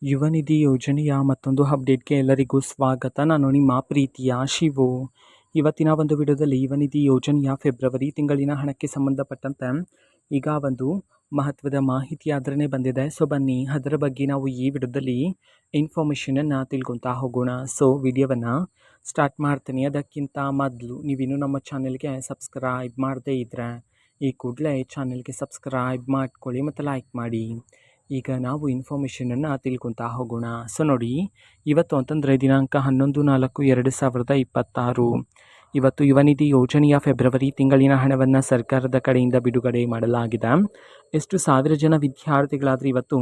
ಯುವ ನಿಧಿ ಯೋಜನೆಯ ಮತ್ತೊಂದು ಅಪ್ಡೇಟ್ಗೆ ಎಲ್ಲರಿಗೂ ಸ್ವಾಗತ. ನಾನು ನಿಮ್ಮ ಪ್ರೀತಿಯ ಶಿವು. ಇವತ್ತಿನ ಒಂದು ವಿಡಿಯೋದಲ್ಲಿ ಯುವ ನಿಧಿ ಯೋಜನೆಯ ಫೆಬ್ರವರಿ ತಿಂಗಳಿನ ಹಣಕ್ಕೆ ಸಂಬಂಧಪಟ್ಟಂತೆ ಈಗ ಒಂದು ಮಹತ್ವದ ಮಾಹಿತಿ ಆದ್ರೇ ಬಂದಿದೆ. ಸೊ ಬನ್ನಿ ಅದರ ಬಗ್ಗೆ ನಾವು ಈ ವಿಡಿಯೋದಲ್ಲಿ ಇನ್ಫಾರ್ಮೇಷನನ್ನು ತಿಳ್ಕೊತಾ ಹೋಗೋಣ. ಸೊ ವಿಡಿಯೋವನ್ನು ಸ್ಟಾರ್ಟ್ ಮಾಡ್ತೀನಿ. ಅದಕ್ಕಿಂತ ಮೊದಲು ನೀವಿನ್ನೂ ನಮ್ಮ ಚಾನೆಲ್ಗೆ ಸಬ್ಸ್ಕ್ರೈಬ್ ಮಾಡದೇ ಇದ್ದರೆ ಈ ಕೂಡಲೇ ಚಾನೆಲ್ಗೆ ಸಬ್ಸ್ಕ್ರೈಬ್ ಮಾಡ್ಕೊಳ್ಳಿ ಮತ್ತು ಲೈಕ್ ಮಾಡಿ. ಈಗ ನಾವು ಇನ್ಫಾರ್ಮೇಷನನ್ನು ತಿಳ್ಕೊತಾ ಹೋಗೋಣ. ಸೊ ನೋಡಿ, ಇವತ್ತು ಅಂತಂದರೆ ದಿನಾಂಕ 11/4/2026 ಇವತ್ತು ಯುವ ನಿಧಿ ಯೋಜನೆಯ ಫೆಬ್ರವರಿ ತಿಂಗಳಿನ ಹಣವನ್ನು ಸರ್ಕಾರದ ಕಡೆಯಿಂದ ಬಿಡುಗಡೆ ಮಾಡಲಾಗಿದೆ. ಎಷ್ಟು ಸಾವಿರ ಜನ ವಿದ್ಯಾರ್ಥಿಗಳಾದರೆ ಇವತ್ತು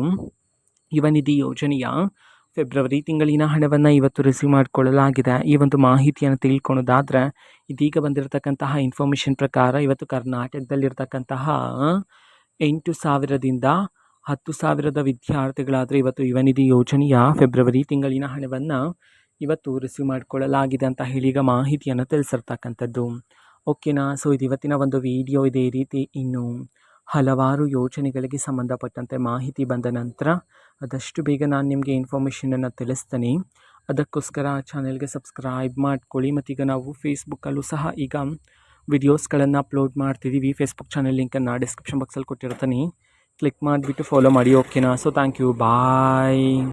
ಯುವ ನಿಧಿ ಯೋಜನೆಯ ಫೆಬ್ರವರಿ ತಿಂಗಳಿನ ಹಣವನ್ನು ಇವತ್ತು ರಿಸೀವ್ ಮಾಡಿಕೊಳ್ಳಲಾಗಿದೆ. ಈ ಒಂದು ಮಾಹಿತಿಯನ್ನು ತಿಳ್ಕೊಳೋದಾದರೆ ಇದೀಗ ಬಂದಿರತಕ್ಕಂತಹ ಇನ್ಫಾರ್ಮೇಷನ್ ಪ್ರಕಾರ ಇವತ್ತು ಕರ್ನಾಟಕದಲ್ಲಿರ್ತಕ್ಕಂತಹ 8,000ದಿಂದ 10,000 ವಿದ್ಯಾರ್ಥಿಗಳಾದರೆ ಇವತ್ತು ಯುವ ನಿಧಿ ಯೋಜನೆಯ ಫೆಬ್ರವರಿ ತಿಂಗಳಿನ ಹಣವನ್ನು ಇವತ್ತು ರಿಸೀವ್ ಮಾಡಿಕೊಳ್ಳಲಾಗಿದೆ ಅಂತ ಹೇಳಿ ಈಗ ಮಾಹಿತಿಯನ್ನು ತಿಳಿಸಿರ್ತಕ್ಕಂಥದ್ದು. ಓಕೆನಾ. ಸೊ ಇದು ಇವತ್ತಿನ ಒಂದು ವಿಡಿಯೋ. ಇದೇ ರೀತಿ ಇನ್ನು ಹಲವಾರು ಯೋಜನೆಗಳಿಗೆ ಸಂಬಂಧಪಟ್ಟಂತೆ ಮಾಹಿತಿ ಬಂದ ನಂತರ ಆದಷ್ಟು ಬೇಗ ನಾನು ನಿಮಗೆ ಇನ್ಫಾರ್ಮೇಷನನ್ನು ತಿಳಿಸ್ತೀನಿ. ಅದಕ್ಕೋಸ್ಕರ ಚಾನೆಲ್ಗೆ ಸಬ್ಸ್ಕ್ರೈಬ್ ಮಾಡ್ಕೊಳ್ಳಿ. ಮತ್ತೀಗ ನಾವು ಫೇಸ್ಬುಕ್ಕಲ್ಲೂ ಸಹ ಈಗ ವಿಡಿಯೋಸ್ಗಳನ್ನು ಅಪ್ಲೋಡ್ ಮಾಡ್ತಿದ್ದೀವಿ. ಫೇಸ್ಬುಕ್ ಚಾನೆಲ್ ಲಿಂಕನ್ನು ಡಿಸ್ಕ್ರಿಪ್ಷನ್ ಬಾಕ್ಸಲ್ಲಿ ಕೊಟ್ಟಿರ್ತೀನಿ. ಕ್ಲಿಕ್ ಮಾಡಿಬಿಟ್ಟು ಫಾಲೋ ಮಾಡಿ. ಓಕೆನಾ. So thank you. ಬಾಯ್.